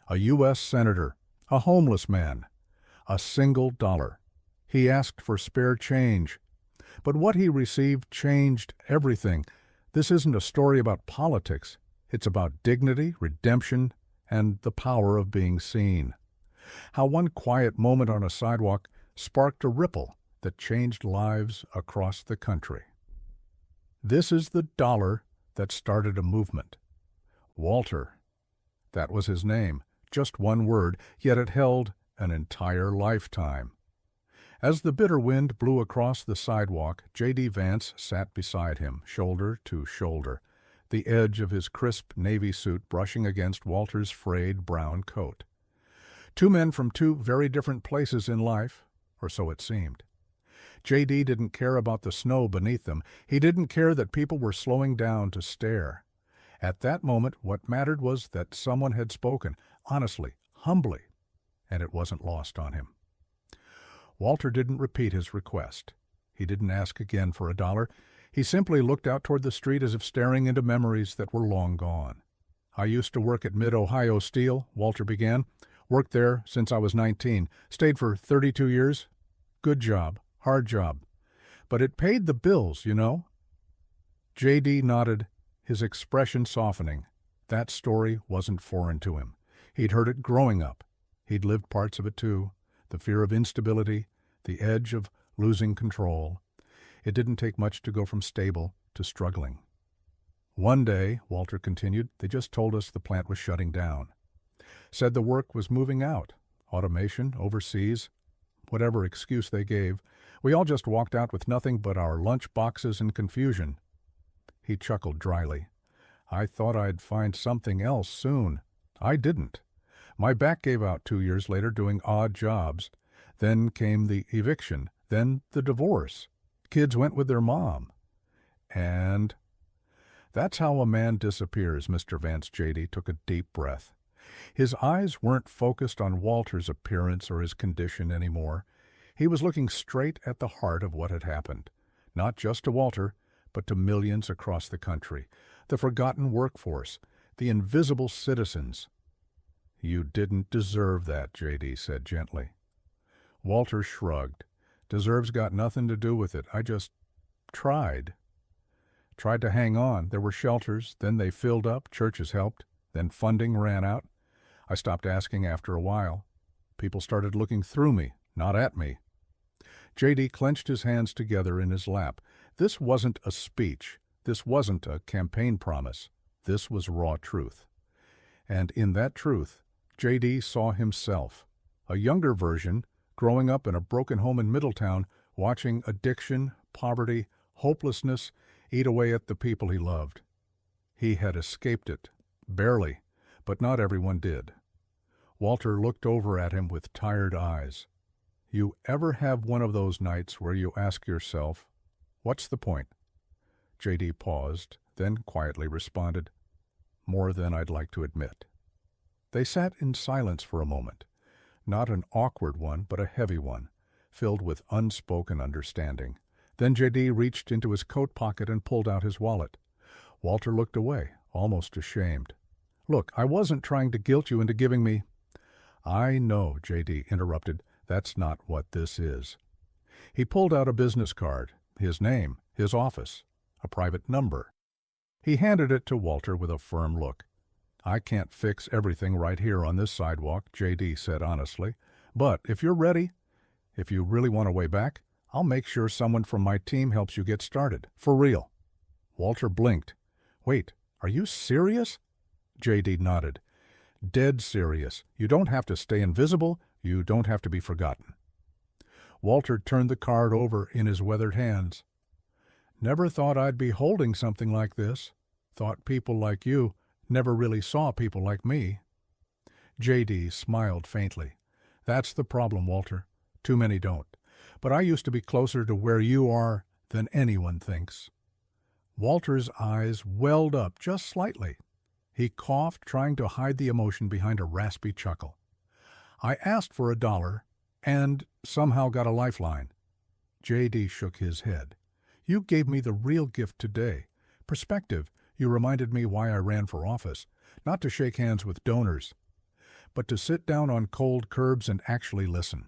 A U.S. senator, a homeless man, a single dollar. He asked for spare change. But what he received changed everything. This isn't a story about politics. It's about dignity, redemption, and the power of being seen. How one quiet moment on a sidewalk sparked a ripple that changed lives across the country. This is the dollar that started a movement. Walter. That was his name, just one word, yet it held an entire lifetime. As the bitter wind blew across the sidewalk, J.D. Vance sat beside him, shoulder to shoulder, the edge of his crisp navy suit brushing against Walter's frayed brown coat. Two men from two very different places in life, or so it seemed. J.D. didn't care about the snow beneath them. He didn't care that people were slowing down to stare. At that moment, what mattered was that someone had spoken, honestly, humbly, and it wasn't lost on him. Walter didn't repeat his request. He didn't ask again for a dollar. He simply looked out toward the street as if staring into memories that were long gone. "I used to work at Mid-Ohio Steel," Walter began. "Worked there since I was 19. Stayed for 32 years. Good job. Hard job. But it paid the bills, you know." J.D. nodded, his expression softening. That story wasn't foreign to him. He'd heard it growing up. He'd lived parts of it too. The fear of instability, the edge of losing control. It didn't take much to go from stable to struggling. "One day," Walter continued, "they just told us the plant was shutting down. Said the work was moving out, automation, overseas, whatever excuse they gave. We all just walked out with nothing but our lunch boxes and confusion." He chuckled dryly. "I thought I'd find something else soon. I didn't. My back gave out 2 years later doing odd jobs. Then came the eviction, then the divorce. Kids went with their mom. And that's how a man disappears." Mr. Vance J.D. took a deep breath. His eyes weren't focused on Walter's appearance or his condition anymore. He was looking straight at the heart of what had happened, not just to Walter, but to millions across the country, the forgotten workforce, the invisible citizens. "You didn't deserve that," J.D. said gently. Walter shrugged. "Deserves got nothing to do with it. I just tried. Tried to hang on. There were shelters, then they filled up, churches helped, then funding ran out. I stopped asking after a while. People started looking through me, not at me." J.D. clenched his hands together in his lap. This wasn't a speech. This wasn't a campaign promise. This was raw truth. And in that truth, J.D. saw himself, a younger version, growing up in a broken home in Middletown, watching addiction, poverty, hopelessness eat away at the people he loved. He had escaped it, barely, but not everyone did. Walter looked over at him with tired eyes. "You ever have one of those nights where you ask yourself, 'What's the point?'" J.D. paused, then quietly responded, "More than I'd like to admit." They sat in silence for a moment, not an awkward one, but a heavy one, filled with unspoken understanding. Then J.D. reached into his coat pocket and pulled out his wallet. Walter looked away, almost ashamed. "Look, I wasn't trying to guilt you into giving me—" "I know," J.D. interrupted. "That's not what this is." He pulled out a business card, his name, his office, a private number. He handed it to Walter with a firm look. "I can't fix everything right here on this sidewalk," J.D. said honestly. "But if you're ready, if you really want a way back, I'll make sure someone from my team helps you get started. For real." Walter blinked. "Wait, are you serious?" J.D. nodded. "Dead serious. You don't have to stay invisible. You don't have to be forgotten." Walter turned the card over in his weathered hands. "Never thought I'd be holding something like this. Thought people like you never really saw people like me." J.D. smiled faintly. "That's the problem, Walter. Too many don't. But I used to be closer to where you are than anyone thinks." Walter's eyes welled up just slightly. He coughed, trying to hide the emotion behind a raspy chuckle. "I asked for $1 and somehow got a lifeline." J.D. shook his head. "You gave me the real gift today. Perspective. You reminded me why I ran for office. Not to shake hands with donors, but to sit down on cold curbs and actually listen.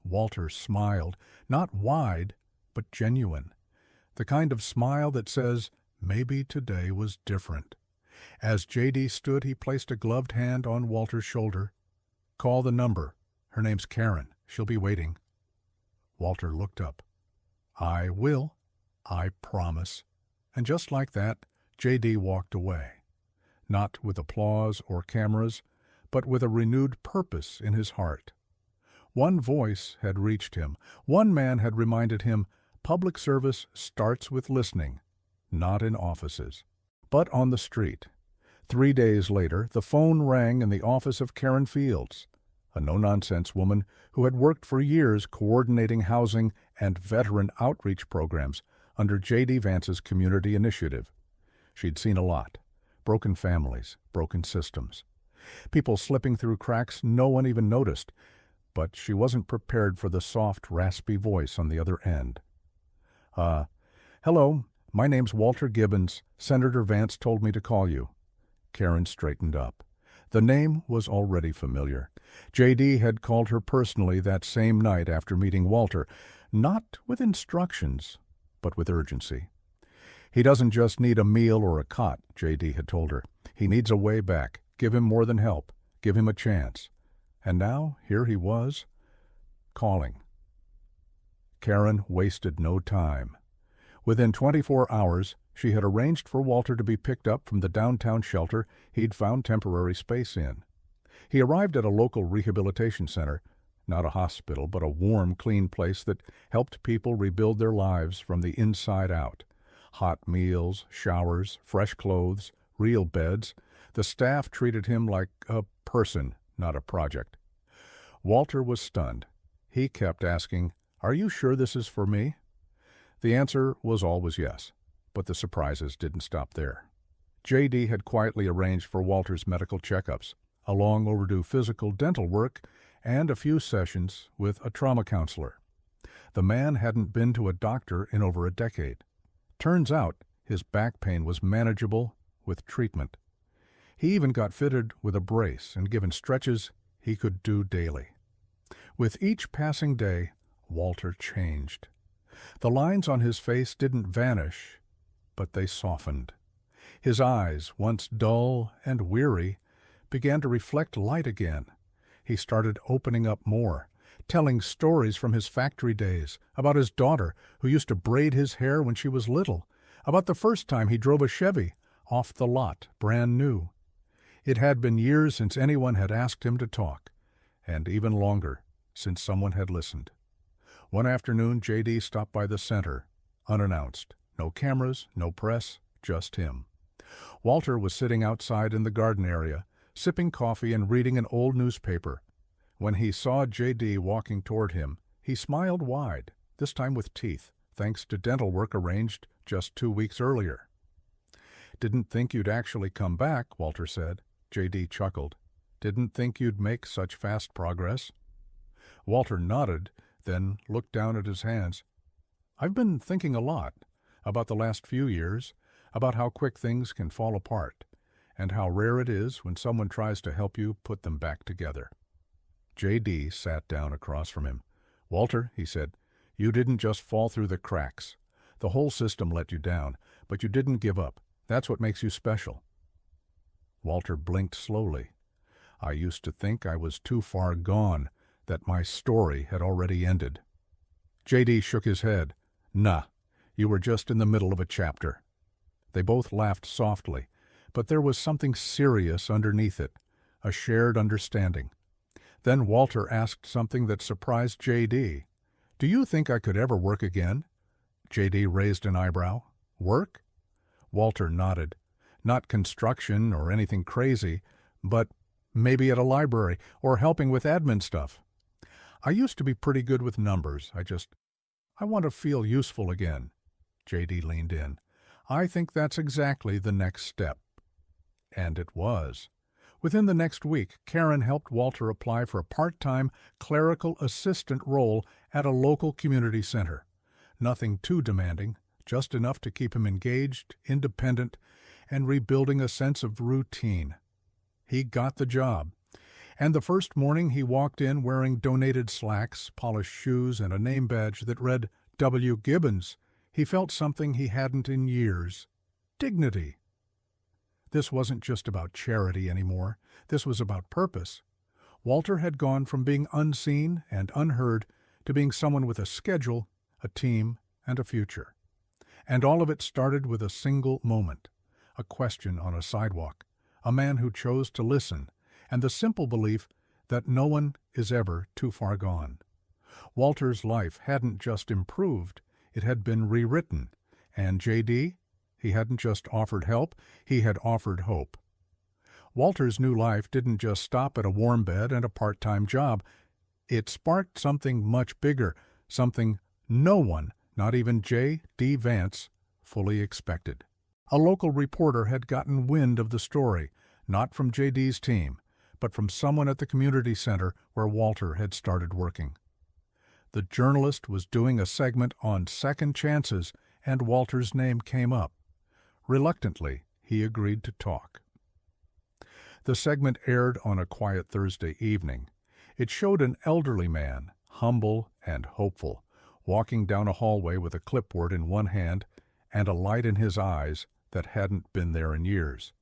Walter smiled, not wide, but genuine. The kind of smile that says, maybe today was different. As J.D. stood, he placed a gloved hand on Walter's shoulder. "Call the number. Her name's Karen. She'll be waiting." Walter looked up. "I will. I promise." And just like that, J.D. walked away. Not with applause or cameras, but with a renewed purpose in his heart. One voice had reached him. One man had reminded him, public service starts with listening, not in offices, but on the street. 3 days later, the phone rang in the office of Karen Fields, a no-nonsense woman who had worked for years coordinating housing and veteran outreach programs under J.D. Vance's community initiative. She'd seen a lot. Broken families, broken systems. People slipping through cracks no one even noticed, but she wasn't prepared for the soft, raspy voice on the other end. Hello, my name's Walter Gibbons. Senator Vance told me to call you." Karen straightened up. The name was already familiar. J.D. had called her personally that same night after meeting Walter, not with instructions, but with urgency. "He doesn't just need a meal or a cot," J.D. had told her. "He needs a way back. Give him more than help. Give him a chance." And now, here he was, calling. Karen wasted no time. Within 24 hours, she had arranged for Walter to be picked up from the downtown shelter he'd found temporary space in. He arrived at a local rehabilitation center, not a hospital, but a warm, clean place that helped people rebuild their lives from the inside out. Hot meals, showers, fresh clothes, real beds. The staff treated him like a person, not a project. Walter was stunned. He kept asking, "Are you sure this is for me?" The answer was always yes, but the surprises didn't stop there. J.D. had quietly arranged for Walter's medical checkups, a long overdue physical dental work, and a few sessions with a trauma counselor. The man hadn't been to a doctor in over a decade. Turns out his back pain was manageable with treatment. He even got fitted with a brace and given stretches he could do daily. With each passing day, Walter changed. The lines on his face didn't vanish, but they softened. His eyes, once dull and weary, began to reflect light again. He started opening up more, telling stories from his factory days, about his daughter who used to braid his hair when she was little, about the first time he drove a Chevy off the lot, brand new. It had been years since anyone had asked him to talk, and even longer since someone had listened. One afternoon, J.D. stopped by the center, unannounced. No cameras, no press, just him. Walter was sitting outside in the garden area, sipping coffee and reading an old newspaper. When he saw J.D. walking toward him, he smiled wide, this time with teeth, thanks to dental work arranged just 2 weeks earlier. "Didn't think you'd actually come back," Walter said. J.D. chuckled. "Didn't think you'd make such fast progress." Walter nodded, then looked down at his hands. "I've been thinking a lot about the last few years, about how quick things can fall apart, and how rare it is when someone tries to help you put them back together." J.D. sat down across from him. "Walter," he said, "you didn't just fall through the cracks. The whole system let you down, but you didn't give up. That's what makes you special." Walter blinked slowly. "I used to think I was too far gone, that my story had already ended." J.D. shook his head. "Nah, you were just in the middle of a chapter." They both laughed softly, but there was something serious underneath it, a shared understanding. Then Walter asked something that surprised J.D. "Do you think I could ever work again?" J.D. raised an eyebrow. "Work?" Walter nodded. "Not construction or anything crazy, but maybe at a library or helping with admin stuff. I used to be pretty good with numbers. I want to feel useful again." J.D. leaned in. "I think that's exactly the next step." And it was. Within the next week, Karen helped Walter apply for a part-time clerical assistant role at a local community center. Nothing too demanding, just enough to keep him engaged, independent, and rebuilding a sense of routine. He got the job, And the first morning he walked in wearing donated slacks, polished shoes, and a name badge that read W. Gibbons, he felt something he hadn't in years: dignity. This wasn't just about charity anymore. This was about purpose. Walter had gone from being unseen and unheard to being someone with a schedule, a team, and a future. And all of it started with a single moment, a question on a sidewalk, a man who chose to listen, and the simple belief that no one is ever too far gone. Walter's life hadn't just improved, it had been rewritten. And J.D.? He hadn't just offered help, he had offered hope. Walter's new life didn't just stop at a warm bed and a part-time job. It sparked something much bigger, something no one, not even J.D. Vance, fully expected. A local reporter had gotten wind of the story, not from J.D.'s team, but from someone at the community center where Walter had started working. The journalist was doing a segment on second chances, and Walter's name came up. Reluctantly, he agreed to talk. The segment aired on a quiet Thursday evening. It showed an elderly man, humble and hopeful, walking down a hallway with a clipboard in one hand and a light in his eyes that hadn't been there in years.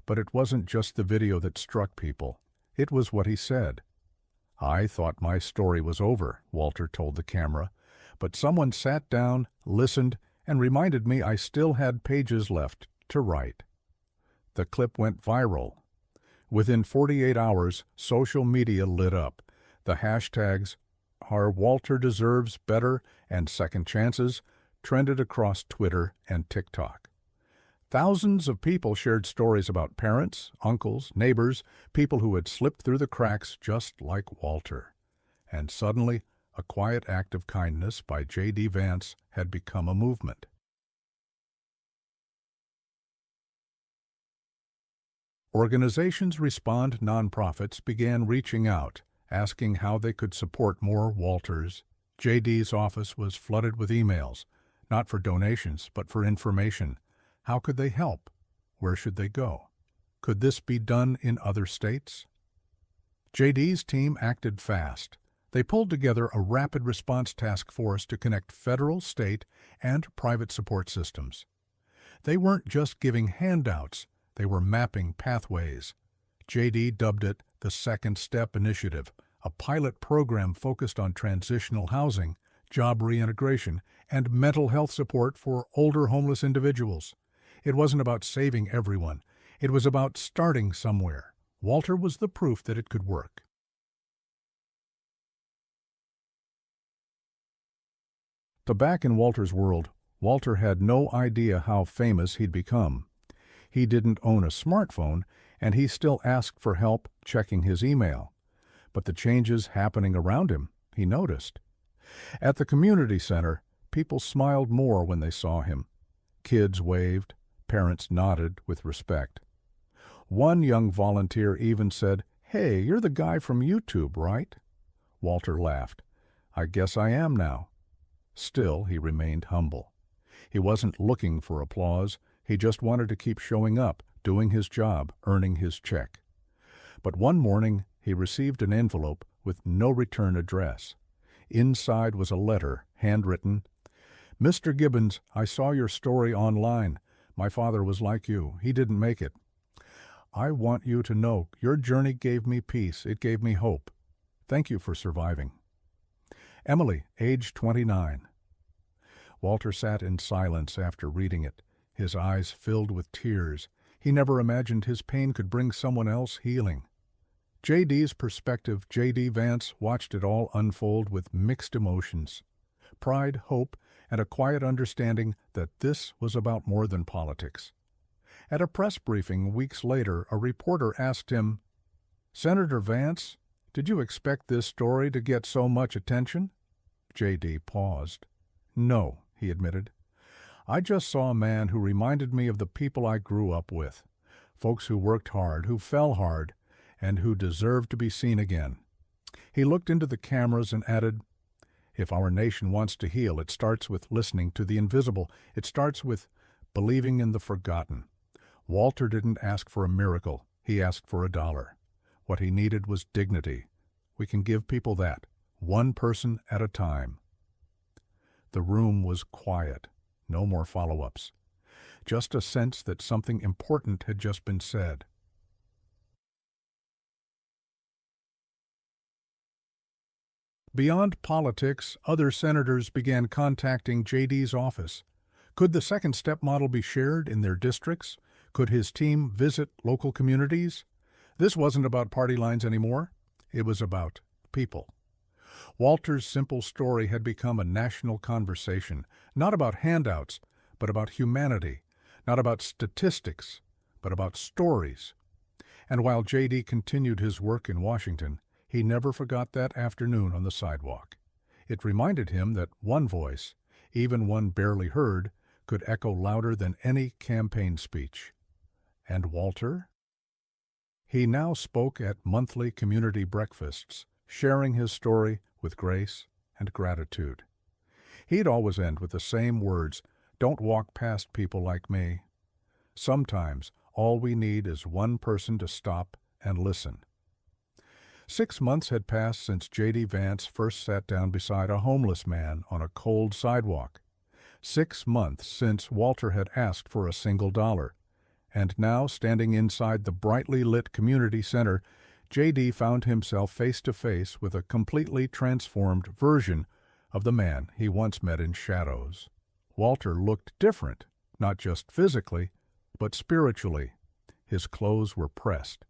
But it wasn't just the video that struck people. It was what he said. "I thought my story was over," Walter told the camera, "but someone sat down, listened, and reminded me I still had pages left to write." The clip went viral. Within 48 hours, social media lit up. The hashtags "Our Walter Deserves Better" and "Second Chances" trended across Twitter and TikTok. Thousands of people shared stories about parents, uncles, neighbors, people who had slipped through the cracks just like Walter. And suddenly, a quiet act of kindness by J.D. Vance had become a movement. Organizations respond nonprofits began reaching out, asking how they could support more Walters. J.D.'s office was flooded with emails, not for donations, but for information. How could they help? Where should they go? Could this be done in other states? J.D.'s team acted fast. They pulled together a rapid response task force to connect federal, state, and private support systems. They weren't just giving handouts, they were mapping pathways. J.D. dubbed it the Second Step Initiative, a pilot program focused on transitional housing, job reintegration, and mental health support for older homeless individuals. It wasn't about saving everyone. It was about starting somewhere. Walter was the proof that it could work. But back in Walter's world, Walter had no idea how famous he'd become. He didn't own a smartphone, and he still asked for help checking his email. But the changes happening around him, he noticed. At the community center, people smiled more when they saw him. Kids waved, parents nodded with respect. One young volunteer even said, "Hey, you're the guy from YouTube, right?" Walter laughed. "I guess I am now." Still, he remained humble. He wasn't looking for applause. He just wanted to keep showing up, doing his job, earning his check. But one morning, he received an envelope with no return address. Inside was a letter, handwritten. "Mr. Gibbons, I saw your story online. My father was like you. He didn't make it. I want you to know your journey gave me peace. It gave me hope. Thank you for surviving. Emily, age 29. Walter sat in silence after reading it, his eyes filled with tears. He never imagined his pain could bring someone else healing. J.D.'s perspective, J.D. Vance watched it all unfold with mixed emotions. Pride, hope, and a quiet understanding that this was about more than politics. At a press briefing weeks later, a reporter asked him, "Senator Vance, did you expect this story to get so much attention?" J.D. paused. "No," he admitted. "I just saw a man who reminded me of the people I grew up with, folks who worked hard, who fell hard, and who deserved to be seen again." He looked into the cameras and added, "If our nation wants to heal, it starts with listening to the invisible. It starts with believing in the forgotten." Walter didn't ask for a miracle. He asked for $1. What he needed was dignity. We can give people that, one person at a time. The room was quiet. No more follow-ups. Just a sense that something important had just been said. Beyond politics, other senators began contacting JD's office. Could the second step model be shared in their districts? Could his team visit local communities? This wasn't about party lines anymore. It was about people. Walter's simple story had become a national conversation, not about handouts, but about humanity, not about statistics, but about stories. And while JD continued his work in Washington, he never forgot that afternoon on the sidewalk. It reminded him that one voice, even one barely heard, could echo louder than any campaign speech. And Walter? He now spoke at monthly community breakfasts, sharing his story with grace and gratitude. He'd always end with the same words, "Don't walk past people like me." Sometimes all we need is one person to stop and listen. 6 months had passed since J.D. Vance first sat down beside a homeless man on a cold sidewalk. 6 months since Walter had asked for a single dollar. And now, standing inside the brightly lit community center, J.D. found himself face to face with a completely transformed version of the man he once met in shadows. Walter looked different, not just physically, but spiritually. His clothes were pressed.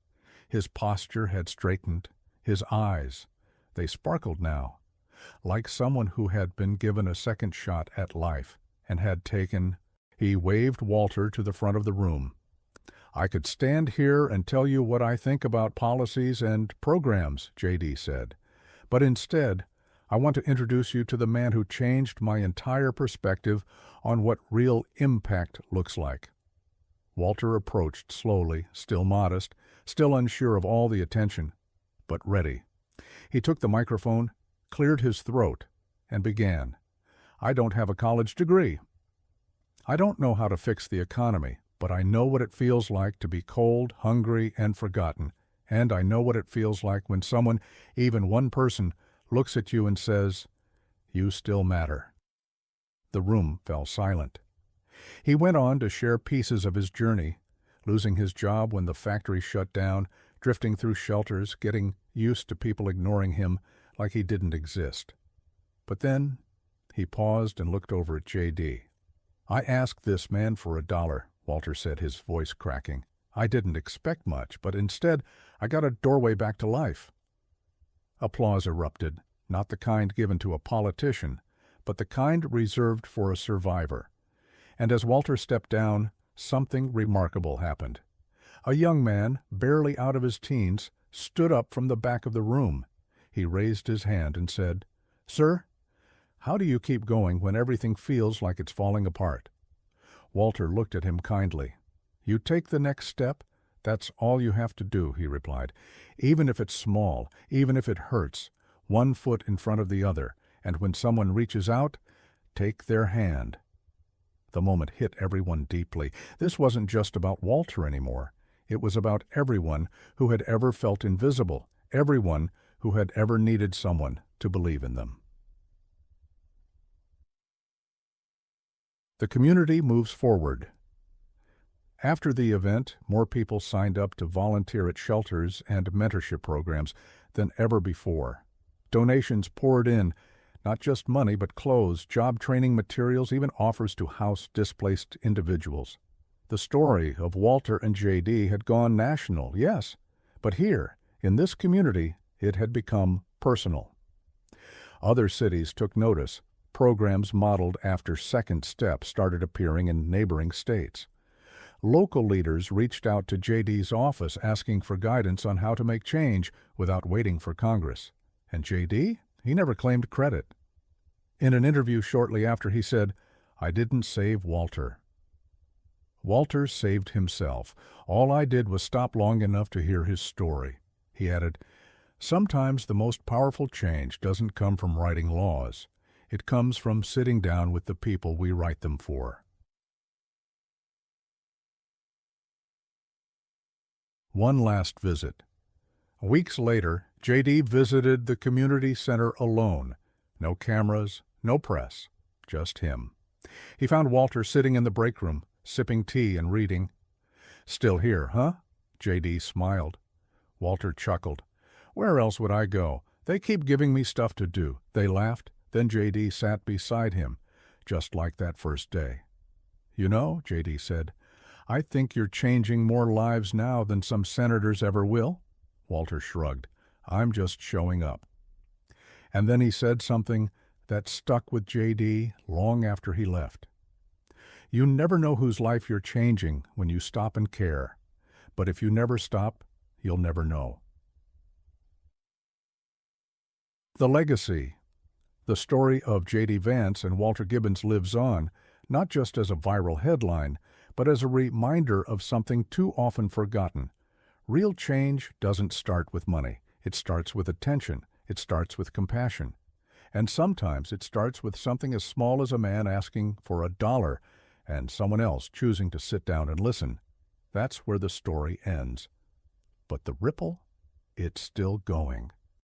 His posture had straightened. His eyes, they sparkled now, like someone who had been given a second shot at life and had taken. He waved Walter to the front of the room. "I could stand here and tell you what I think about policies and programs," J.D. said. "But instead, I want to introduce you to the man who changed my entire perspective on what real impact looks like." Walter approached slowly, still modest, still unsure of all the attention, but ready. He took the microphone, cleared his throat, and began. "I don't have a college degree. I don't know how to fix the economy, but I know what it feels like to be cold, hungry, and forgotten, and I know what it feels like when someone, even one person, looks at you and says, 'You still matter.'" The room fell silent. He went on to share pieces of his journey, losing his job when the factory shut down, drifting through shelters, getting used to people ignoring him like he didn't exist. But then he paused and looked over at J.D. "I asked this man for $1, Walter said, his voice cracking. "I didn't expect much, but instead I got a doorway back to life." Applause erupted, not the kind given to a politician, but the kind reserved for a survivor. And as Walter stepped down, something remarkable happened. A young man, barely out of his teens, stood up from the back of the room. He raised his hand and said, "Sir, how do you keep going when everything feels like it's falling apart?" Walter looked at him kindly. "You take the next step, that's all you have to do," he replied. "Even if it's small, even if it hurts, one foot in front of the other, and when someone reaches out, take their hand." The moment hit everyone deeply. This wasn't just about Walter anymore. It was about everyone who had ever felt invisible, everyone who had ever needed someone to believe in them. The community moves forward. After the event, more people signed up to volunteer at shelters and mentorship programs than ever before. Donations poured in, not just money, but clothes, job training materials, even offers to house displaced individuals. The story of Walter and J.D. had gone national, yes, but here, in this community, it had become personal. Other cities took notice. Programs modeled after Second Step started appearing in neighboring states. Local leaders reached out to J.D.'s office asking for guidance on how to make change without waiting for Congress. And J.D., he never claimed credit. In an interview shortly after, he said, "I didn't save Walter. Walter saved himself. All I did was stop long enough to hear his story." He added, "Sometimes the most powerful change doesn't come from writing laws. It comes from sitting down with the people we write them for." One last visit. Weeks later, J.D. visited the community center alone. No cameras, no press, just him. He found Walter sitting in the break room, sipping tea and reading. "Still here, huh?" J.D. smiled. Walter chuckled. "Where else would I go? They keep giving me stuff to do." They laughed. Then J.D. sat beside him, just like that first day. "You know," J.D. said, "I think you're changing more lives now than some senators ever will." Walter shrugged. "I'm just showing up." And then he said something that stuck with J.D. long after he left. "You never know whose life you're changing when you stop and care. But if you never stop, you'll never know." The legacy. The story of J.D. Vance and Walter Gibbons lives on, not just as a viral headline, but as a reminder of something too often forgotten. Real change doesn't start with money. It starts with attention. It starts with compassion. And sometimes it starts with something as small as a man asking for $1 and someone else choosing to sit down and listen. That's where the story ends. But the ripple? It's still going.